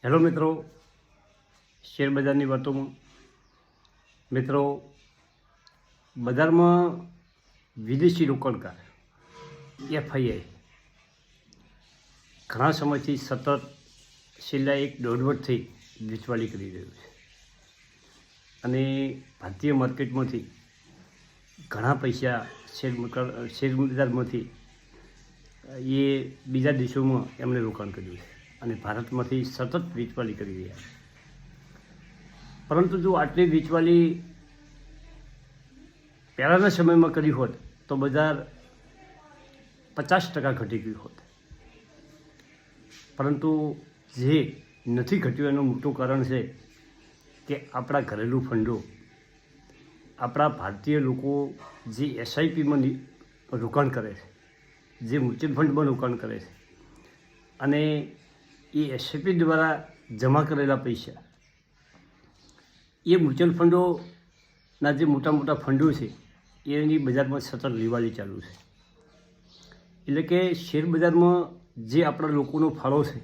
Hello મિત્રો, share બજારની વાતોમાં મિત્રો, બજારમાં વિદેશી રોકાણકાર એફઆઈઆઈ ઘણા સમયથી સતત છેલ્લા 1-1.5 વર્ષથી વેચવાલી કરી રહ્યું છે અને ભારતીય માર્કેટમાંથી ઘણા પૈસા શેર બજારમાંથી એ બીજા દેશોમાં એમણે રોકાણ કર્યું છે અને ભારતમાંથી સતત વેચવાલી કરી રહ્યા છે. પરંતુ જો આટલી વેચવાલી પહેલાંના સમયમાં કરી હોત તો બજાર 50% ઘટી ગયું હોત. પરંતુ જે નથી ઘટ્યું એનું મોટું કારણ છે કે આપણા ઘરેલું ફંડો, આપણા ભારતીય લોકો જે એસઆઈપીમાં રોકાણ કરે છે, જે મ્યુચ્યુઅલ ફંડમાં રોકાણ કરે છે અને એ એસઆઈપી દ્વારા જમા કરેલા પૈસા એ મ્યુચ્યુઅલ ફંડોના જે મોટા મોટા ફંડો છે એની બજારમાં સતત લેવાલી ચાલુ છે. એટલે કે શેર બજારમાં જે આપણા લોકોનો ફાળો છે,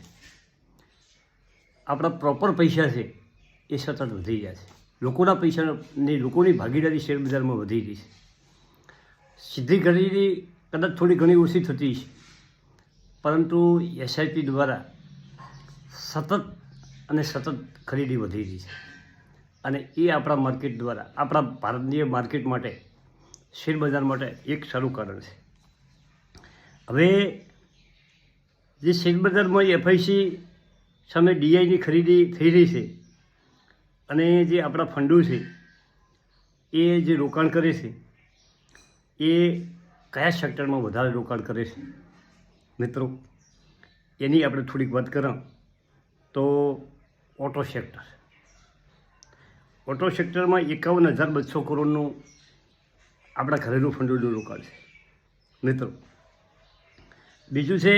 આપણા પ્રોપર પૈસા છે એ સતત વધી રહ્યા છે. લોકોના પૈસાની લોકોની ભાગીદારી શેર બજારમાં વધી રહી છે. સીધી ખરીદી કદાચ થોડી ઘણી ઓછી થતી છે, પરંતુ એસઆઈપી દ્વારા સતત અને સતત ખરીદી વધી રહી છે અને એ આપણા માર્કેટ દ્વારા, આપણા ભારતીય માર્કેટ માટે, શેર બજાર માટે એક સારું કારણ છે. હવે જે શેર બજારમાં એફઆઈસી સામે ડીઆઈની ખરીદી થઈ રહી છે અને જે આપણા ફંડો છે એ જે રોકાણ કરે છે એ કયા સેક્ટરમાં વધારે રોકાણ કરે છે મિત્રો, એની આપણે થોડીક વાત કરીએ તો ઓટો સેક્ટર. ઓટો સેક્ટરમાં 51,200 કરોડનું આપણા ઘરેલું ફંડોનું રોકાણ છે મિત્રો. બીજું છે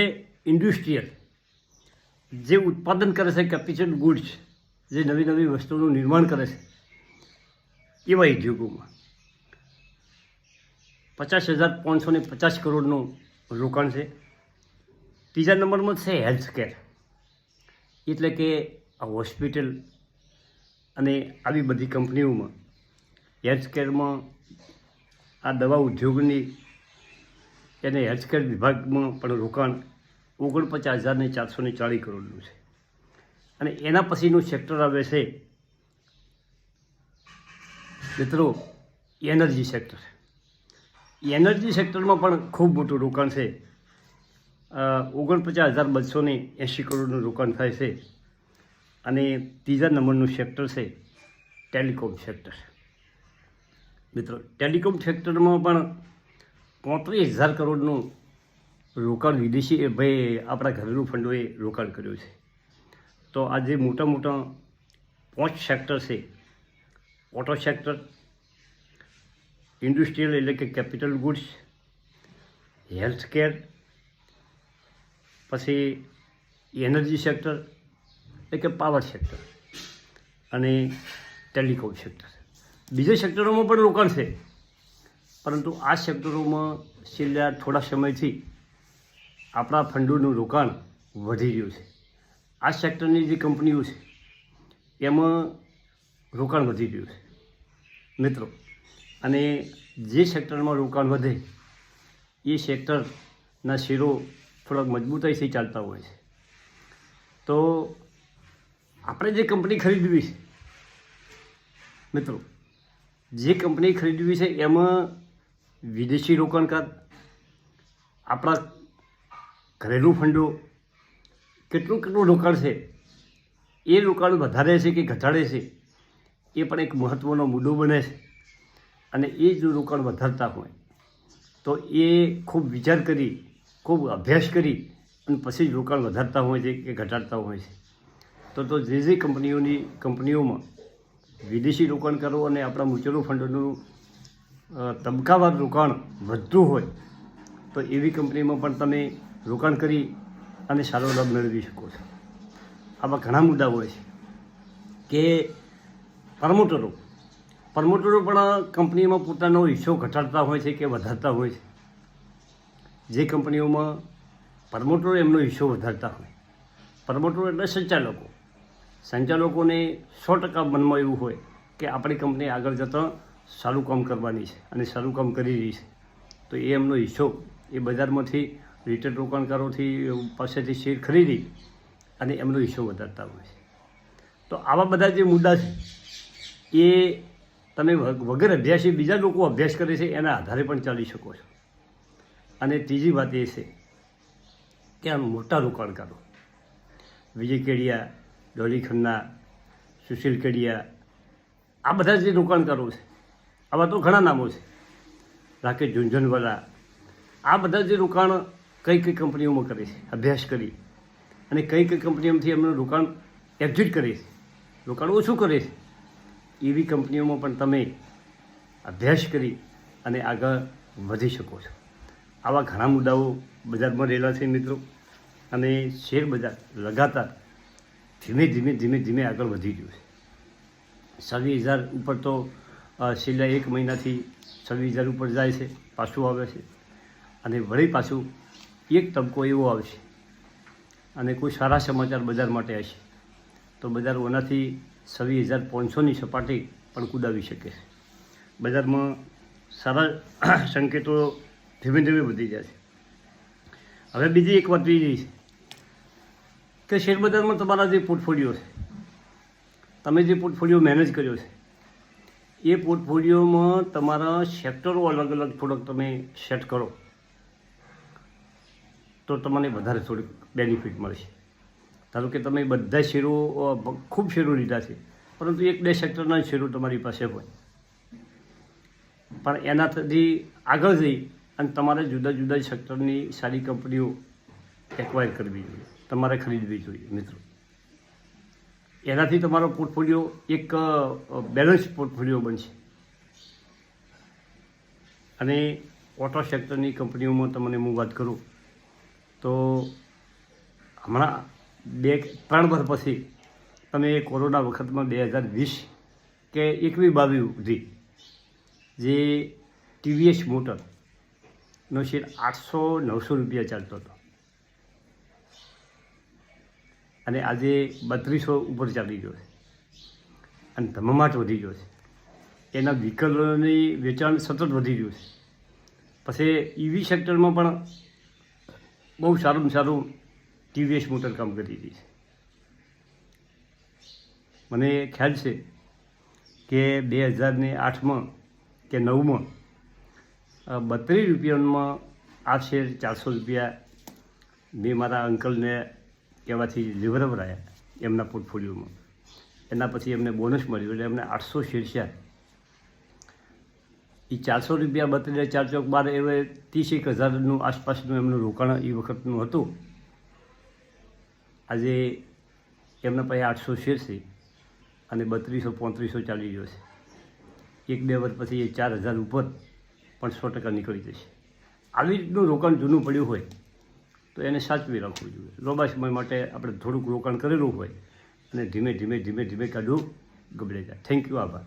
ઇન્ડસ્ટ્રીયલ, જે ઉત્પાદન કરે છે, કેપિટલ ગુડ્સ, જે નવી નવી વસ્તુઓનું નિર્માણ કરે છે એવા ઉદ્યોગોમાં 50,550 કરોડનું રોકાણ છે. ત્રીજા નંબરમાં છે હેલ્થકેર, એટલે કે આ હોસ્પિટલ અને આવી બધી કંપનીઓમાં હેલ્થકેરમાં આ દવા ઉદ્યોગની એને હેલ્થકેર વિભાગમાં પણ રોકાણ 49,440 કરોડનું છે. અને એના પછીનું સેક્ટર આવે છે મિત્રો એનર્જી સેક્ટર. એનર્જી સેક્ટરમાં પણ ખૂબ મોટું રોકાણ છે. 49,280 કરોડનું રોકાણ થાય છે. અને ત્રીજા નંબરનું સેક્ટર છે ટેલિકોમ સેક્ટર મિત્રો. ટેલિકોમ સેક્ટરમાં પણ 35,000 કરોડનું રોકાણ વિદેશી આપણા ઘરેલું ફંડોએ રોકાણ કર્યું છે. તો આ જે મોટા મોટા 5 સેક્ટર છે, ઓટો સેક્ટર, ઇન્ડસ્ટ્રીયલ એટલે કે કેપિટલ ગુડ્સ, હેલ્થકેર, પછી એનર્જી સેક્ટર એટલે કે પાવર સેક્ટર અને ટેલિકોમ સેક્ટર. બીજા સેક્ટરોમાં પણ રોકાણ છે, પરંતુ આ સેક્ટરોમાં છેલ્લા થોડા સમયથી આપણા ફંડોનું રોકાણ વધી રહ્યું છે. આ સેક્ટરની જે કંપનીઓ છે એમાં રોકાણ વધી રહ્યું છે મિત્રો. અને જે સેક્ટરમાં રોકાણ વધે એ સેક્ટરના શેરો થોડાક મજબૂતાઈથી ચાલતા હોય છે. તો આપણે જે કંપની ખરીદવી છે મિત્રો, જે કંપની ખરીદવી છે એમાં વિદેશી રોકાણકાર, આપણા ઘરેલું ફંડો કેટલું રોકાણ છે, એ રોકાણ વધારે છે કે ઘટાડે છે એ પણ એક મહત્ત્વનો મુદ્દો બને છે. અને એ જો રોકાણ વધારતા હોય તો એ ખૂબ વિચાર કરી, ખૂબ અભ્યાસ કરી અને પછી જ રોકાણ વધારતા હોય છે કે ઘટાડતા હોય છે. તો જે કંપનીઓમાં વિદેશી રોકાણકારો અને આપણા મ્યુચ્યુઅલ ફંડોનું તબક્કાવાર રોકાણ વધતું હોય તો એવી કંપનીમાં પણ તમે રોકાણ કરી અને સારો લાભ મેળવી શકો છો. આવા ઘણા મુદ્દા હોય છે કે પ્રમોટરો પણ કંપનીમાં પોતાનો હિસ્સો ઘટાડતા હોય છે કે વધારતા હોય છે. જે કંપનીઓમાં પ્રમોટરો એમનો હિસ્સો વધારતા હોય, પ્રમોટરો એટલે સંચાલકો, સંચાલકોને 100% મનમાં એવું હોય કે આપણી કંપની આગળ જતાં સારું કામ કરવાની છે અને સારું કામ કરી રહી છે, તો એ એમનો હિસ્સો એ બજારમાંથી રિટેલ રોકાણકારોથી પાસેથી શેર ખરીદી અને એમનો હિસ્સો વધારતા હોય છે. તો આવા બધા જે મુદ્દા છે એ તમે વગર અભ્યાસી બીજા લોકો અભ્યાસ કરે છે એના આધારે પણ ચાલી શકો છો. અને ત્રીજી વાત એ છે કે આ મોટા રોકાણકારો વિજય કેડિયા, ડોલી ખન્ના, સુશીલ કેડિયા, આ બધા જે રોકાણકારો છે, આવા તો ઘણા નામો છે, રાકેશ ઝુંઝુનવાલા, આ બધા જે રોકાણ કઈ કઈ કંપનીઓમાં કરે છે અભ્યાસ કરી, અને કઈ કઈ કંપનીઓમાંથી એમનું રોકાણ એક્ઝિટ કરે છે, રોકાણ ઓછું કરે છે, એવી કંપનીઓમાં પણ તમે અભ્યાસ કરી અને આગળ વધી શકો છો. આવા ઘણા મુદ્દાઓ બજારમાં રહેલા છે મિત્રો, અને શેર બજાર લગાતાર ધીમે ધીમે આગળ વધી ગયું છે. 26,000 ઉપર તો છેલ્લા 1 મહિનાથી 26,000 ઉપર જાય છે, પાછું આવે છે, અને વળી પાછું એક તબક્કો એવો આવશે અને કોઈ સારા સમાચાર બજાર માટે હશે તો બજાર ઓનાથી 26,500ની સપાટી પણ કૂદાવી શકે છે. બજારમાં સારા સંકેતો ધીમે ધીમે વધી જાય છે. હવે બીજી એક વાત એ છે કે શેરબજારમાં તમારા જે પોર્ટફોલિયો છે, તમે જે પોર્ટફોલિયો મેનેજ કર્યો છે, એ પોર્ટફોલિયોમાં તમારા સેક્ટરો અલગ અલગ થોડોક તમે સેટ કરો તો તમને વધારે થોડીક બેનિફિટ મળશે. ધારો કે તમે બધા શેરો ખૂબ શેરો લીધા છે, પરંતુ 1-2 સેક્ટરના શેરો તમારી પાસે હોય, પણ એનાથી આગળ જઈ અને તમારે જુદા જુદા સેક્ટરની સારી કંપનીઓ એક્વાયર કરવી જોઈએ, તમારે ખરીદવી જોઈએ મિત્રો. એનાથી તમારો પોર્ટફોલિયો એક બેલેન્સ પોર્ટફોલિયો બનશે. અને ઓટો સેક્ટરની કંપનીઓમાં તમને હું વાત કરું તો હમણાં 2-3 વર્ષ પછી તમે કોરોના વખતમાં 2020 કે 21-22 સુધી જે ટીવીએસ મોટરનો શેર 800-900 રૂપિયા ચાલતો હતો અને આજે 3200 ઉપર ચાલી ગયો છે અને ધમમાટ વધી ગયો છે. એના વ્હીકલોની વેચાણ સતત વધી ગયું છે. પછી ઈવી સેક્ટરમાં પણ બહુ સારું ટીવીએસ મોટર કામ કરી રહી છે. મને ખ્યાલ છે કે 2008માં કે 2009માં 32 રૂપિયામાં આ શેર 400 રૂપિયા મેં મારા અંકલને કહેવાથી લેવરાવ્યા એમના પોર્ટફોલિયોમાં. એના પછી એમને બોનસ મળ્યું એટલે એમને 800 શેર છે. એ 400 રૂપિયા 32 4 ચોક 12 એવે 30,000 આસપાસનું એમનું રોકાણ એ વખતનું હતું. આજે એમના પાસે 800 શેર છે અને 3200-3500 ચાલી રહ્યો છે. 1-2 વર્ષ પછી એ 4,000 ઉપર પણ 100% નીકળી જશે. આવી રીતનું રોકાણ જૂનું પડ્યું હોય તો એને સાચવી રાખવું જોઈએ. લાંબા સમય માટે આપણે થોડુંક રોકાણ કરેલું હોય અને ધીમે ધીમે કાઢવું ગબડે જાય. Thank you. આભાર.